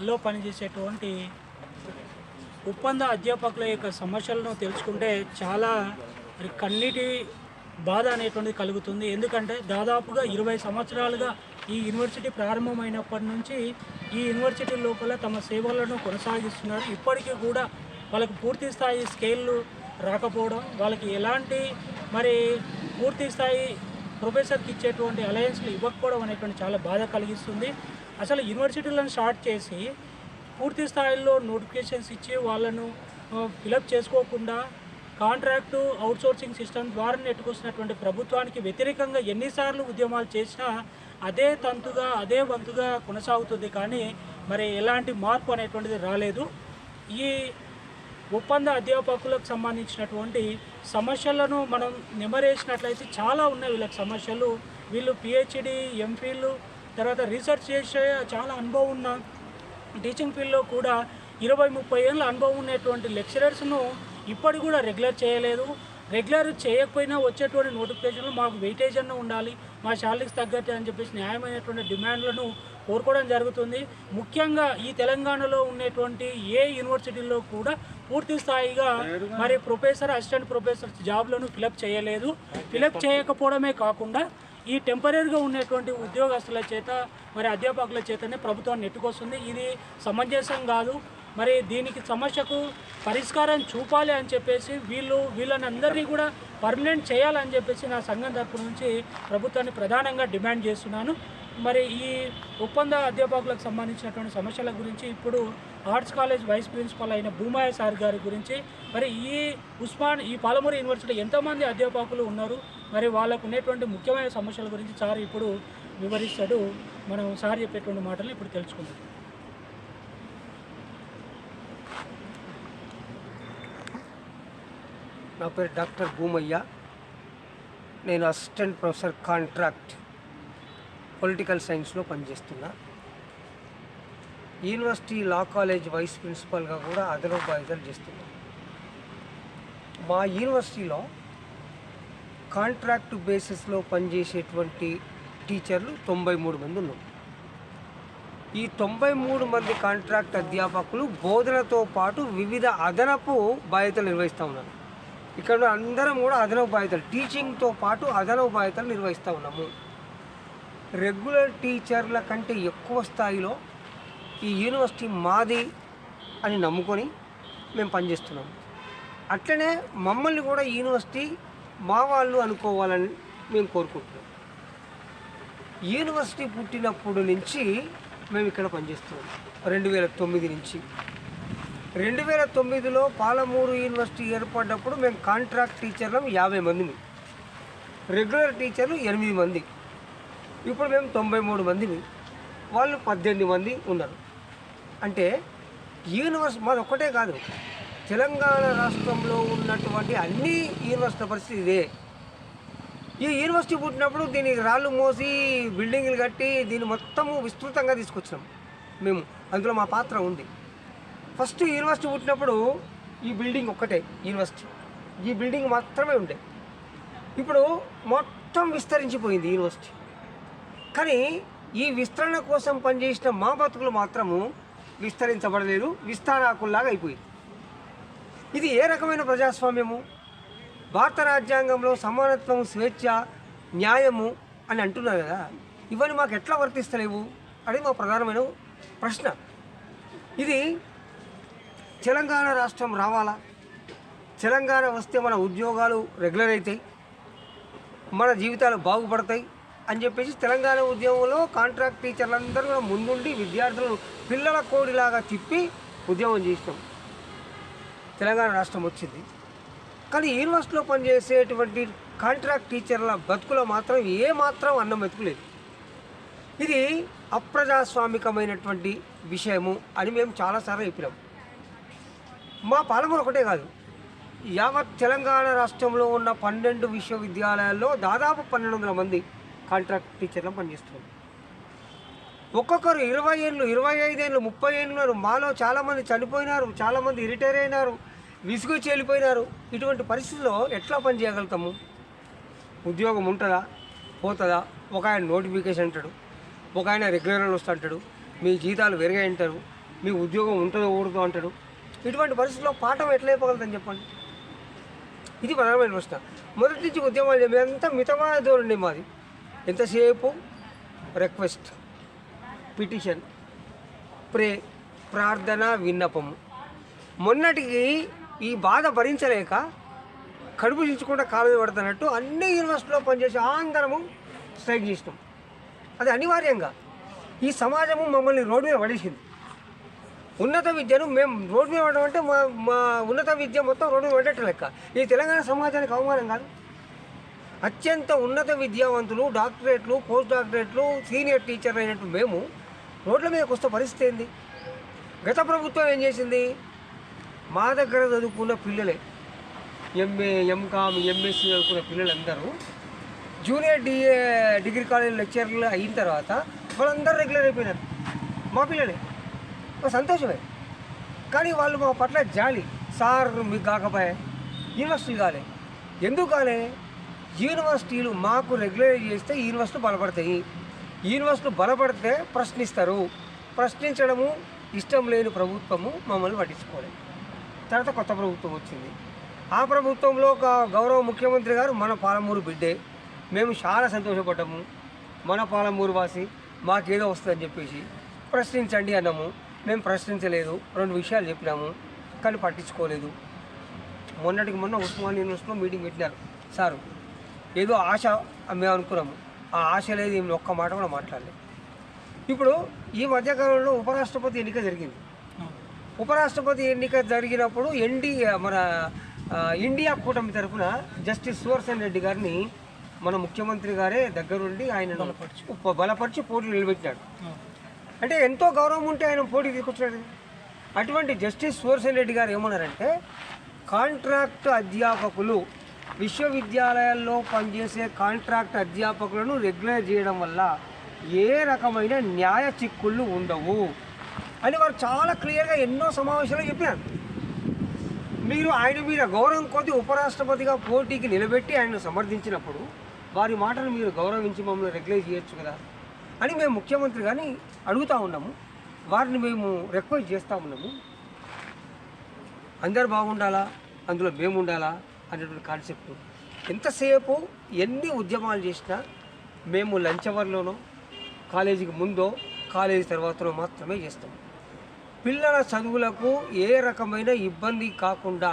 యూనివర్సిటీలో పనిచేసేటువంటి ఒప్పంద అధ్యాపకుల యొక్క సమస్యలను తెలుసుకుంటే చాలా కన్నీటి బాధ అనేటువంటిది కలుగుతుంది. ఎందుకంటే దాదాపుగా 20 సంవత్సరాలుగా ఈ యూనివర్సిటీ ప్రారంభమైనప్పటి నుంచి ఈ యూనివర్సిటీ లోపల తమ సేవలను కొనసాగిస్తున్నారు. ఇప్పటికీ కూడా వాళ్ళకు పూర్తి స్థాయి స్కేళ్ళు రాకపోవడం, వాళ్ళకి ఎలాంటి మరి పూర్తి స్థాయి ప్రొఫెసర్కి ఇచ్చేటువంటి అలయన్స్లు ఇవ్వకపోవడం అనేటువంటి చాలా బాధ కలిగిస్తుంది. అసలు యూనివర్సిటీలను స్టార్ట్ చేసి పూర్తి స్థాయిలో నోటిఫికేషన్స్ ఇచ్చి వాళ్ళను ఫిలప్ చేసుకోకుండా కాంట్రాక్టు అవుట్సోర్సింగ్ సిస్టమ్ ద్వారా నెట్టుకొస్తున్నటువంటి ప్రభుత్వానికి వ్యతిరేకంగా ఎన్నిసార్లు ఉద్యమాలు చేసినా అదే తంతుగా అదే వంతుగా కొనసాగుతుంది. కానీ మరి ఎలాంటి మార్పు అనేటువంటిది రాలేదు. ఈ ఒప్పంద అధ్యాపకులకు సంబంధించినటువంటి సమస్యలను మనం నెమరేసినట్లయితే చాలా ఉన్నాయి వీళ్ళకి సమస్యలు. వీళ్ళు పిహెచ్డి, ఎంఫిల్, తర్వాత రీసెర్చ్ చేసే చాలా అనుభవం ఉన్న టీచింగ్ ఫీల్డ్లో కూడా 20-30 ఏళ్ళ అనుభవం ఉన్నటువంటి లెక్చరర్స్ను ఇప్పటికి కూడా రెగ్యులర్ చేయలేదు. రెగ్యులర్ చేయకపోయినా వచ్చేటువంటి నోటిఫికేషన్లు మాకు వెయిటేజ్ అన్న ఉండాలి, మా శాలరీకి తగ్గట్టు అని చెప్పేసి న్యాయమైనటువంటి డిమాండ్లను కోరుకోవడం జరుగుతుంది. ముఖ్యంగా ఈ తెలంగాణలో ఉన్నటువంటి ఏ యూనివర్సిటీల్లో కూడా పూర్తి స్థాయిగా మరి ప్రొఫెసర్, అసిస్టెంట్ ప్రొఫెసర్ జాబ్లను ఫిలప్ చేయలేదు. ఫిలప్ చేయకపోవడమే కాకుండా ఈ టెంపరీగా ఉన్నటువంటి ఉద్యోగస్తుల చేత మరి అధ్యాపకుల చేతనే ప్రభుత్వాన్ని నెట్టుకొస్తుంది. ఇది సమంజసం కాదు. మరి దీనికి సమస్యకు పరిష్కారం చూపాలి అని చెప్పేసి వీళ్ళని అందరినీ కూడా పర్మనెంట్ చేయాలని చెప్పేసి నా సంఘం తరపు నుంచి ప్రభుత్వాన్ని ప్రధానంగా డిమాండ్ చేస్తున్నాను. మరి ఈ ఒప్పంద అధ్యాపకులకు సంబంధించినటువంటి సమస్యల గురించి ఇప్పుడు ఆర్ట్స్ కాలేజ్ వైస్ ప్రిన్సిపల్ అయిన భూమయ్య సార్ గారి గురించి, మరి ఈ పాలమూరు యూనివర్సిటీ ఎంతోమంది అధ్యాపకులు ఉన్నారు, మరి వాళ్ళకు ఉన్నటువంటి ముఖ్యమైన సమస్యల గురించి సార్ ఇప్పుడు వివరిస్తాడు. మనం సార్ చెప్పేటువంటి మాటలు ఇప్పుడు తెలుసుకుందాం. నా పేరు డాక్టర్ భూమయ్య. నేను అసిస్టెంట్ ప్రొఫెసర్ కాంట్రాక్ట్ పొలిటికల్ సైన్స్లో పనిచేస్తున్నా. యూనివర్సిటీ లా కాలేజ్ వైస్ ప్రిన్సిపల్గా కూడా అదనపు బాధ్యతలు చేస్తున్నా. మా యూనివర్సిటీలో కాంట్రాక్ట్ బేసిస్లో పనిచేసేటువంటి టీచర్లు 93 మంది ఉన్నారు. ఈ 93 మంది కాంట్రాక్ట్ అధ్యాపకులు బోధనతో పాటు వివిధ అదనపు బాధ్యతలు నిర్వహిస్తూ ఉన్నారు. ఇక్కడ అందరం కూడా అదనపు బాధ్యతలు, టీచింగ్తో పాటు అదనపు బాధ్యతలు నిర్వహిస్తూ ఉన్నాము. రెగ్యులర్ టీచర్ల కంటే ఎక్కువ స్థాయిలో ఈ యూనివర్సిటీ మాది అని నమ్ముకొని మేము పనిచేస్తున్నాము. అట్లనే మమ్మల్ని కూడా యూనివర్సిటీ మా వాళ్ళు అనుకోవాలని మేము కోరుకుంటున్నాం. యూనివర్సిటీ పుట్టినప్పుడు నుంచి మేము ఇక్కడ పనిచేస్తున్నాం. 2009 నుంచి 2009లో పాలమూరు యూనివర్సిటీ ఏర్పడినప్పుడు మేము కాంట్రాక్ట్ టీచర్లం 50 మందిని, రెగ్యులర్ టీచర్లు 8 మంది. ఇప్పుడు మేము 93 మందిని, వాళ్ళు 18 మంది ఉన్నారు. అంటే యూనివర్సిటీ మాది ఒక్కటే కాదు, తెలంగాణ రాష్ట్రంలో ఉన్నటువంటి అన్ని యూనివర్సిటీల పరిస్థితి ఇదే. ఈ యూనివర్సిటీ పుట్టినప్పుడు దీనికి రాళ్ళు మోసి బిల్డింగ్లు కట్టి దీన్ని మొత్తము విస్తృతంగా తీసుకొచ్చినాం మేము. అందులో మా పాత్ర ఉంది. ఫస్ట్ యూనివర్సిటీ పుట్టినప్పుడు ఈ బిల్డింగ్ ఒక్కటే యూనివర్సిటీ, ఈ బిల్డింగ్ మాత్రమే ఉండే. ఇప్పుడు మొత్తం విస్తరించిపోయింది యూనివర్సిటీ. కానీ ఈ విస్తరణ కోసం పనిచేసిన మా బతుకులు మాత్రము విస్తరించబడలేదు, విస్తారాకుల్లాగా అయిపోయింది. ఇది ఏ రకమైన ప్రజాస్వామ్యము? భారత రాజ్యాంగంలో సమానత్వం, స్వేచ్ఛ, న్యాయము అని అంటున్నారు కదా, ఇవన్నీ మాకు ఎట్లా వర్తిస్తలేవు అనేది మా ప్రధానమైన ప్రశ్న. ఇది తెలంగాణ రాష్ట్రం రావాలా? తెలంగాణ వస్తే మన ఉద్యోగాలు రెగ్యులర్ అవుతాయి, మన జీవితాలు బాగుపడతాయి అని చెప్పేసి తెలంగాణ ఉద్యమంలో కాంట్రాక్ట్ టీచర్లందరూ కూడా ముందుండి విద్యార్థులను పిల్లల కోడిలాగా తిప్పి ఉద్యమం చేసినాం. తెలంగాణ రాష్ట్రం వచ్చింది. కానీ యూనివర్సిటీలో పనిచేసేటువంటి కాంట్రాక్ట్ టీచర్ల బతుకులో మాత్రం ఏమాత్రం అన్నం మెతుకులేదు. ఇది అప్రజాస్వామికమైనటువంటి విషయము అని మేము చాలాసార్లు చెప్పినాం. మా పాలమూరు ఒకటే కాదు, యావత్ తెలంగాణ రాష్ట్రంలో ఉన్న 12 విశ్వవిద్యాలయాల్లో దాదాపు 1200 మంది కాంట్రాక్ట్ టీచర్లను పనిచేస్తున్నారు. ఒక్కొక్కరు 20 ఏళ్ళు, 25 ఏళ్ళు, 30 ఏళ్ళు ఉన్నారు. మాలో చాలామంది చనిపోయినారు, చాలామంది రిటైర్ అయినారు, విసుగొచ్చి వెళ్ళిపోయినారు. ఇటువంటి పరిస్థితుల్లో ఎట్లా పని చేయగలుగుతాము? ఉద్యోగం ఉంటుందా, పోతుందా? ఒక ఆయన నోటిఫికేషన్ అంటాడు, ఒక ఆయన రెగ్యులర్ వస్తుంటాడు, మీ జీతాలు పెరిగాయి అంటారు. మీ ఉద్యోగం ఉంటుందో ఊరుదో అంటాడు. ఇటువంటి పరిస్థితుల్లో పాఠం ఎట్లా అయిపోగలుగుతాను చెప్పండి? ఇది ప్రధానమైన ప్రశ్న. మొదటి నుంచి ఉద్యమాలు మేమంతా మితమైన ధోరణి మాది. ఎంతసేపు రిక్వెస్ట్, పిటిషన్, ప్రే, ప్రార్థన, విన్నపము. మొన్నటికి ఈ బాధ భరించలేక కడుపు చించకుండా కాలు పడుతున్నట్టు అన్ని యూనివర్సిటీలో పనిచేసి అందరము స్ట్రైక్ చేసినాం. అది అనివార్యంగా ఈ సమాజము మమ్మల్ని రోడ్డు మీద పడేసింది. ఉన్నత విద్యను మేము రోడ్డు మీద పడడం అంటే మా ఉన్నత విద్య మొత్తం రోడ్డు మీద పడేట లెక్క. ఇది తెలంగాణ సమాజానికి అవమానం కాదు. అత్యంత ఉన్నత విద్యావంతులు, డాక్టరేట్లు, పోస్ట్ డాక్టరేట్లు, సీనియర్ టీచర్లు అయినట్టు మేము రోడ్ల మీదకి వస్తే పరిస్థితి ఏంది? గత ప్రభుత్వం ఏం చేసింది? మా దగ్గర చదువుకున్న పిల్లలే, ఎంఏ, ఎంకామ్, ఎంఎస్సీ చదువుకున్న పిల్లలందరూ జూనియర్ డిగ్రీ కాలేజ్ లెక్చర్లు అయిన తర్వాత వాళ్ళందరూ రెగ్యులర్ అయిపోయినారు. మా పిల్లలే. సంతోషమే. కానీ వాళ్ళు మా పట్ల జాలి. సార్ మీకు కాకపోయా, యూనివర్సిటీలు కాలే. ఎందుకు కాలే? యూనివర్సిటీలు మాకు రెగ్యులరైజ్ చేస్తే యూనివర్సిటీలు బలపడతాయి. యూనివర్సిటీలు బలపడితే ప్రశ్నిస్తారు. ప్రశ్నించడము ఇష్టం లేని ప్రభుత్వము మమ్మల్ని పట్టించుకోలేదు. తర్వాత కొత్త ప్రభుత్వం వచ్చింది. ఆ ప్రభుత్వంలో ఒక గౌరవ ముఖ్యమంత్రి గారు మన పాలమూరు బిడ్డే. మేము చాలా సంతోషపడ్డాము. మన పాలమూరు వాసి మాకేదో వస్తుందని చెప్పేసి ప్రశ్నించండి అన్నాము. మేము ప్రశ్నించలేదు. 2 విషయాలు చెప్పినాము, కానీ పట్టించుకోలేదు. మొన్నటికి మొన్న ఉస్మానియా యూనివర్సిటీలో మీటింగ్ పెట్టినారు. సారు ఏదో ఆశ మేము అనుకున్నాము. ఆ ఆశ లేదు, ఏమి ఒక్క మాట కూడా మాట్లాడలేదు. ఇప్పుడు ఈ మధ్యకాలంలో ఉపరాష్ట్రపతి ఎన్నిక జరిగింది. ఉపరాష్ట్రపతి ఎన్నిక జరిగినప్పుడు మన ఇండియా కూటమి తరఫున జస్టిస్ సుదర్శన్ రెడ్డి గారిని మన ముఖ్యమంత్రి గారే దగ్గరుండి ఆయన బలపరిచి పోటీ నిలబెట్టినాడు. అంటే ఎంతో గౌరవం ఉంటే ఆయన పోటీ తీసుకొచ్చాడు. అటువంటి జస్టిస్ సుదర్శన్ రెడ్డి గారు ఏమన్నారంటే, కాంట్రాక్ట్ అధ్యాపకులు, విశ్వవిద్యాలయాల్లో పనిచేసే కాంట్రాక్ట్ అధ్యాపకులను రెగ్యులర్ చేయడం వల్ల ఏ రకమైన న్యాయ చిక్కుళ్ళు ఉండవు అని వారు చాలా క్లియర్గా ఎన్నో సమావేశాలు చెప్పారు. మీరు ఆయన మీద గౌరవం కొద్ది ఉపరాష్ట్రపతిగా పోటీకి నిలబెట్టి ఆయనను సమర్థించినప్పుడు వారి మాటను మీరు గౌరవించి మమ్మల్ని రెగ్యులైజ్ చేయొచ్చు కదా అని మేము ముఖ్యమంత్రి గారిని అడుగుతూ ఉన్నాము. వారిని మేము రిక్వెస్ట్ చేస్తూ ఉన్నాము. అందరు బాగుండాలా, అందులో మేము ఉండాలా అనేటువంటి కాన్సెప్ట్. ఎంతసేపు ఎన్ని ఉద్యమాలు చేసినా మేము లంచ్ అవర్లోనో, కాలేజీకి ముందో, కాలేజీ తర్వాతనో మాత్రమే చేస్తాం. పిల్లల చదువులకు ఏ రకమైన ఇబ్బంది కాకుండా,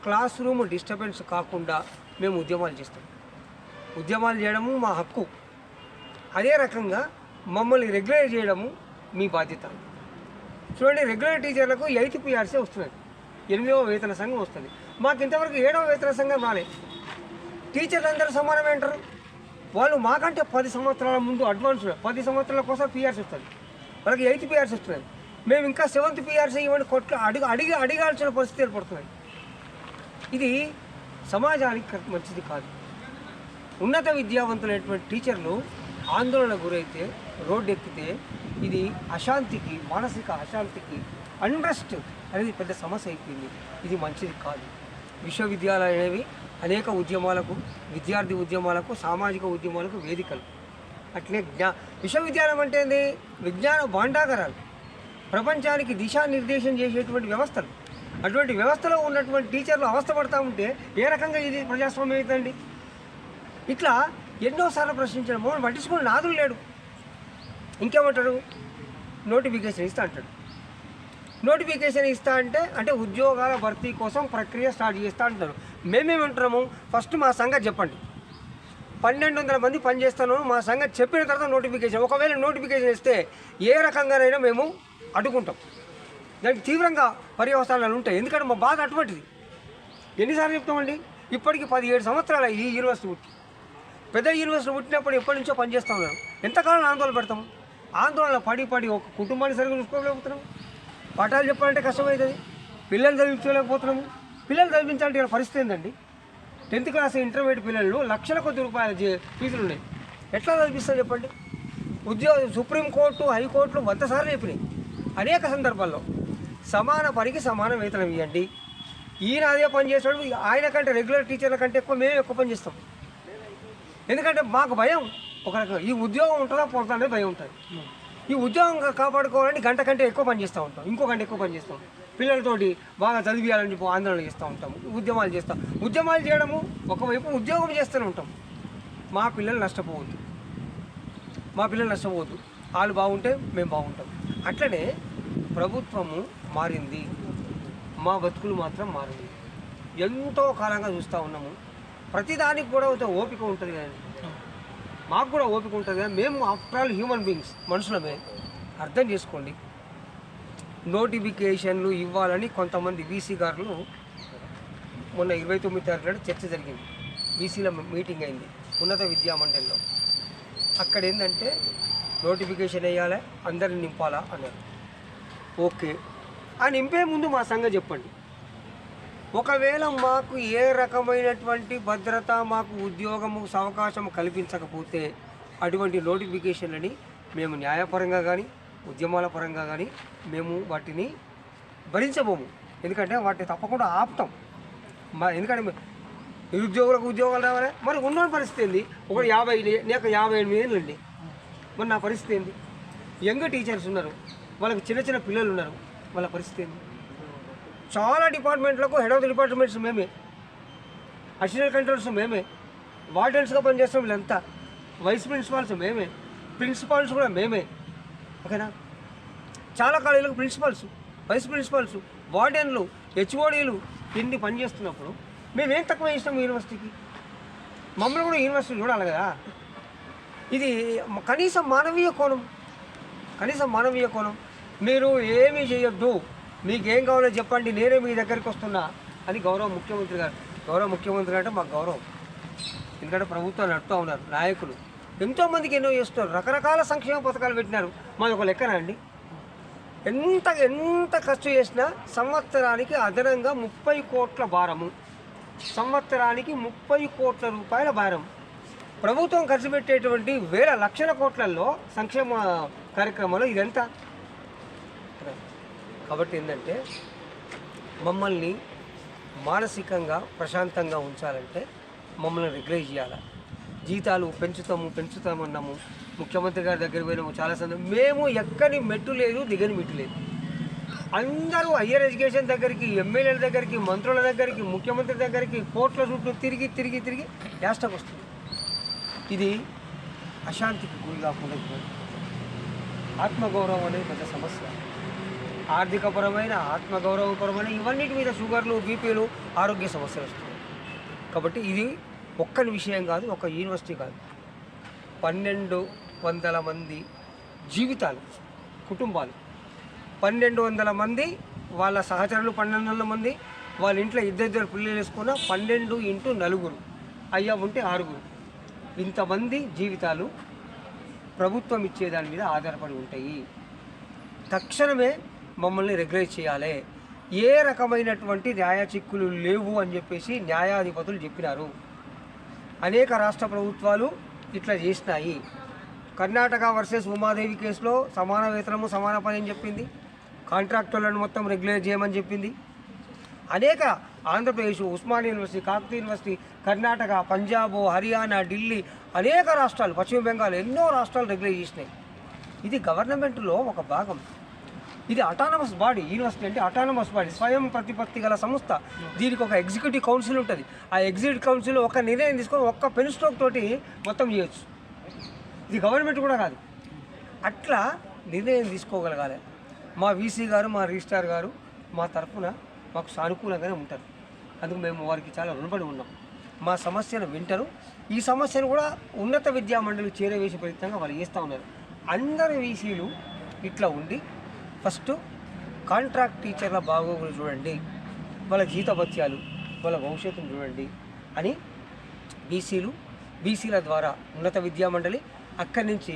క్లాస్ రూమ్ డిస్టర్బెన్స్ కాకుండా మేము ఉద్యమాలు చేస్తాం. ఉద్యమాలు చేయడము మా హక్కు. అదే రకంగా మమ్మల్ని రెగ్యులర్ చేయడము మీ బాధ్యత. చూడండి, రెగ్యులర్ టీచర్లకు 8th PRC వస్తున్నది, 8వ వేతన సంఘం వస్తుంది. మాకు ఇంతవరకు 7వ వేతన సంఘం రాలేదు. టీచర్లు అందరూ సమానమే అంటారు. వాళ్ళు మాకంటే 10 సంవత్సరాల ముందు అడ్వాన్స్, 10 సంవత్సరాల కోసం PRC వస్తుంది. వాళ్ళకి 8th PRC వస్తుంది. మేము ఇంకా 7th PRC ఇవ్వండి అడిగాల్సిన పరిస్థితి ఏర్పడుతుంది. ఇది సమాజానికి మంచిది కాదు. ఉన్నత విద్యావంతులైనటువంటి టీచర్లు ఆందోళన గురైతే, రోడ్డు ఎక్కితే ఇది అశాంతికి, మానసిక అశాంతికి, అన్రెస్ట్ అనేది పెద్ద సమస్య అయిపోయింది. ఇది మంచిది కాదు. విశ్వవిద్యాలయాలు అనేవి అనేక ఉద్యమాలకు, విద్యార్థి ఉద్యమాలకు, సామాజిక ఉద్యమాలకు వేదికలు. అట్లే విశ్వవిద్యాలయం అంటే ఏంది? విజ్ఞాన భాండాగారాలు, ప్రపంచానికి దిశానిర్దేశం చేసేటువంటి వ్యవస్థలు. అటువంటి వ్యవస్థలో ఉన్నటువంటి టీచర్లు అవస్థపడతా ఉంటే ఏ రకంగా ఇది ప్రజాస్వామ్యం అవుతుందండి? ఇట్లా ఎన్నోసార్లు ప్రశ్నించడం, మమ్మల్ని పట్టించుకుని నాదులు లేడు. ఇంకేమంటాడు? నోటిఫికేషన్ ఇస్తా అంటాడు. నోటిఫికేషన్ ఇస్తా అంటే ఉద్యోగాల భర్తీ కోసం ప్రక్రియ స్టార్ట్ చేస్తా అంటారు. మేమేమంటున్నాము? ఫస్ట్ మా సంగతి చెప్పండి. 1200 మంది పనిచేస్తాను మా సంగతి చెప్పిన తర్వాత నోటిఫికేషన్. ఒకవేళ నోటిఫికేషన్ ఇస్తే ఏ రకంగానైనా మేము అడ్డుకుంటాం. దానికి తీవ్రంగా పర్యవసానాలు ఉంటాయి. ఎందుకంటే మా బాధ అటువంటిది. ఎన్నిసార్లు చెప్తామండి? ఇప్పటికి 17 సంవత్సరాలు ఈ యూనివర్సిటీ పుట్టి, పెద్ద యూనివర్సిటీ పుట్టినప్పుడు ఎప్పటి నుంచో పనిచేస్తూ ఉన్నాం. ఎంతకాలం ఆందోళన పెడతాము? ఆందోళన పడి ఒక కుటుంబాన్ని సరిగ్గా చూసుకోలేకపోతున్నాము. పాఠాలు చెప్పాలంటే కష్టమవుతుంది. పిల్లలు చదివించలేకపోతున్నాము. పిల్లలు చదివించాలంటే పరిస్థితి ఏంటండి? 10th క్లాస్ ఇంటర్మీడియట్ పిల్లలు లక్షల కొద్ది రూపాయల ఫీజులు ఉన్నాయి. ఎట్లా చదివిస్తారు చెప్పండి? సుప్రీంకోర్టు, హైకోర్టులు 100 సార్లు చెప్పినాయి అనేక సందర్భాల్లో. సమాన పనికి సమాన వేతనం ఇవ్వండి. ఈయన అదే పని చేస్తాడు, ఆయన కంటే రెగ్యులర్ టీచర్ల కంటే మేము ఎక్కువ పని చేస్తాం. ఎందుకంటే మాకు భయం, ఒక రకంగా ఈ ఉద్యోగం ఉంటుందా పోతుందనే భయం ఉంటుంది. ఈ ఉద్యోగం కాపాడుకోవాలని గంట కంటే ఎక్కువ పని చేస్తూ ఉంటాం, ఇంకో గంట ఎక్కువ పని చేస్తాం. పిల్లలతోటి బాగా చదివియాలని చెప్పి ఆందోళన చేస్తూ ఉంటాం, ఉద్యమాలు చేస్తాం. ఉద్యమాలు చేయడము ఒకవైపు, ఉద్యోగం చేస్తూనే ఉంటాం. మా పిల్లలు నష్టపోవద్దు, వాళ్ళు బాగుంటే మేము బాగుంటాం. అట్లనే ప్రభుత్వము మారింది, మా బతుకులు మాత్రం మారింది. ఎంతో కాలంగా చూస్తూ ఉన్నాము. ప్రతిదానికి కూడా ఒక ఓపిక ఉంటుంది కానీ, మాకు కూడా ఓపిక ఉంటుంది కానీ, మేము ఆఫ్టర్ ఆల్ హ్యూమన్ బీయింగ్స్, మనుషులమే. అర్థం చేసుకోండి. నోటిఫికేషన్లు ఇవ్వాలని కొంతమంది బీసీ గారులు మొన్న 29 తారీఖు చర్చ జరిగింది, బీసీల మీటింగ్ అయింది ఉన్నత విద్యా మండలిలో. అక్కడ ఏంటంటే నోటిఫికేషన్ వేయాలి, అందరిని నింపాలా అన్నారు. ఓకే, ఆ నింపే ముందు మా సంగతి చెప్పండి. ఒకవేళ మాకు ఏ రకమైనటువంటి భద్రత, మాకు ఉద్యోగము అవకాశం కల్పించకపోతే అటువంటి నోటిఫికేషన్లని మేము న్యాయపరంగా కానీ ఉద్యమాల పరంగా కానీ మేము వాటిని భరించబోము. ఎందుకంటే వాటిని తప్పకుండా ఆపుతాం. ఎందుకంటే నిరుద్యోగులకు ఉద్యోగాలు రావాలి. మరి ఉన్న పరిస్థితి ఏంది? ఒకటి 50 లేక 58 ఏళ్ళు అండి. మరి నా పరిస్థితి ఏంది? యంగ్ టీచర్స్ ఉన్నారు, వాళ్ళకి చిన్న చిన్న పిల్లలు ఉన్నారు, వాళ్ళ పరిస్థితి ఏంది? చాలా డిపార్ట్మెంట్లకు హెడ్ ఆఫ్ ది డిపార్ట్మెంట్స్ మేమే, అసిస్టెంట్ కంట్రోల్స్ మేమే, వార్డెన్స్గా పనిచేస్తాం వీళ్ళంతా, వైస్ ప్రిన్సిపాల్స్ మేమే, ప్రిన్సిపాల్స్ కూడా మేమే. ఓకేనా? చాలా కాలేజీలకు ప్రిన్సిపాల్స్, వైస్ ప్రిన్సిపాల్స్, వార్డెన్లు, హెచ్ఓడీలు ఇన్ని పనిచేస్తున్నప్పుడు మేమేం తక్కువ చేసినాం యూనివర్సిటీకి? మమ్మల్ని కూడా యూనివర్సిటీ చూడాలి కదా. ఇది కనీసం మానవీయ కోణం. మీరు ఏమీ చేయొద్దు, మీకేం కావాలో చెప్పండి, నేనే మీ దగ్గరికి వస్తున్నా అని గౌరవ ముఖ్యమంత్రి గారు అంటే మాకు గౌరవం. ఎందుకంటే ప్రభుత్వం నడుపుతూ ఉన్నారు, నాయకులు ఎంతోమందికి ఎన్నో చేస్తున్నారు, రకరకాల సంక్షేమ పథకాలు పెట్టినారు. మాది ఒక లెక్కన అండి. ఎంత ఖర్చు చేసినా సంవత్సరానికి అదనంగా 30 కోట్ల భారము, సంవత్సరానికి 30 కోట్ల రూపాయల భారం. ప్రభుత్వం ఖర్చు పెట్టేటువంటి వేల లక్షల కోట్లలో సంక్షేమ కార్యక్రమాలు ఇదంతా. కాబట్టి ఏంటంటే మమ్మల్ని మానసికంగా ప్రశాంతంగా ఉంచాలంటే మమ్మల్ని రెగ్యులైజ్ చేయాలి. జీతాలు పెంచుతామన్నాము, ముఖ్యమంత్రి గారి దగ్గర పోయినాము చాలా సందర్భం. మేము ఎక్కని మెట్టు లేదు, దిగని మెట్టు లేదు. అందరూ హయ్యర్ ఎడ్యుకేషన్ దగ్గరికి, ఎమ్మెల్యేల దగ్గరికి, మంత్రుల దగ్గరికి, ముఖ్యమంత్రి దగ్గరికి, కోట్ల చుట్టూ తిరిగి యాస్టకు వస్తుంది. ఇది అశాంతికి గురి కాకుండా ఆత్మగౌరవం అనేది పెద్ద సమస్య. ఆర్థికపరమైన, ఆత్మగౌరవపరమైన ఇవన్నిటి మీద షుగర్లు, బీపీలు, ఆరోగ్య సమస్యలు వస్తున్నాయి. కాబట్టి ఇది ఒక్కని విషయం కాదు, ఒక యూనివర్సిటీ కాదు, 1200 మంది జీవితాలు, కుటుంబాలు, 1200 మంది వాళ్ళ సహచరులు, 1200 మంది వాళ్ళ ఇంట్లో ఇద్దరు పిల్లలు వేసుకున్న 12 × 4 అయ్యా ఉంటే 6. ఇంతమంది జీవితాలు ప్రభుత్వం ఇచ్చేదాని మీద ఆధారపడి ఉంటాయి. తక్షణమే మమ్మల్ని రెగ్యులేట్ చేయాలి. ఏ రకమైనటువంటి న్యాయ చిక్కులు లేవు అని చెప్పేసి న్యాయాధిపతులు చెప్పినారు. అనేక రాష్ట్ర ప్రభుత్వాలు ఇట్లా చేసినాయి. కర్ణాటక వర్సెస్ ఉమాదేవి కేసులో సమాన వేతనము సమాన పని అని చెప్పింది, కాంట్రాక్టర్లను మొత్తం రెగ్యులేట్ చేయమని చెప్పింది. అనేక ఆంధ్రప్రదేశ్, ఉస్మానియా యూనివర్సిటీ, కాకతీయ యూనివర్సిటీ, కర్ణాటక, పంజాబ్, హర్యానా, ఢిల్లీ, అనేక రాష్ట్రాలు, పశ్చిమ బెంగాల్, ఎన్నో రాష్ట్రాలు రెగ్యులేట్ చేసినాయి. ఇది గవర్నమెంట్లో ఒక భాగం. ఇది అటానమస్ బాడీ. యూనివర్సిటీ అంటే అటానమస్ బాడీ, స్వయం ప్రతిపత్తి గల సంస్థ. దీనికి ఒక ఎగ్జిక్యూటివ్ కౌన్సిల్ ఉంటుంది. ఆ ఎగ్జిక్యూటివ్ కౌన్సిల్ ఒక నిర్ణయం తీసుకొని ఒక్క పెన్ స్ట్రోక్ తోటి మొత్తం చేయొచ్చు. ఇది గవర్నమెంట్ కూడా కాదు. అట్లా నిర్ణయం తీసుకోగలగాలి. మా వీసీ గారు, మా రిజిస్ట్రార్ గారు మా తరఫున మాకు సానుకూలంగానే ఉంటారు. అందుకు మేము వారికి చాలా రుణపడి ఉన్నాం. మా సమస్యను వింటారు. ఈ సమస్యను కూడా ఉన్నత విద్యా మండలి చేరవేసే ప్రయత్నంగా వాళ్ళు చేస్తూ ఉన్నారు. అందరి వీసీలు ఇట్లా ఉండి ఫస్ట్ కాంట్రాక్ట్ టీచర్ల బాగోగులు చూడండి, వాళ్ళ జీతభత్యాలు, వాళ్ళ భవిష్యత్తును చూడండి అని బీసీల ద్వారా ఉన్నత విద్యా మండలి అక్కడి నుంచి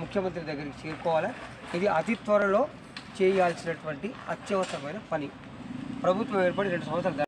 ముఖ్యమంత్రి దగ్గరికి చేరుకోవాలి. ఇది అతి త్వరలో చేయాల్సినటువంటి అత్యవసరమైన పని. ప్రభుత్వం ఏర్పడి 2 సంవత్సరాలు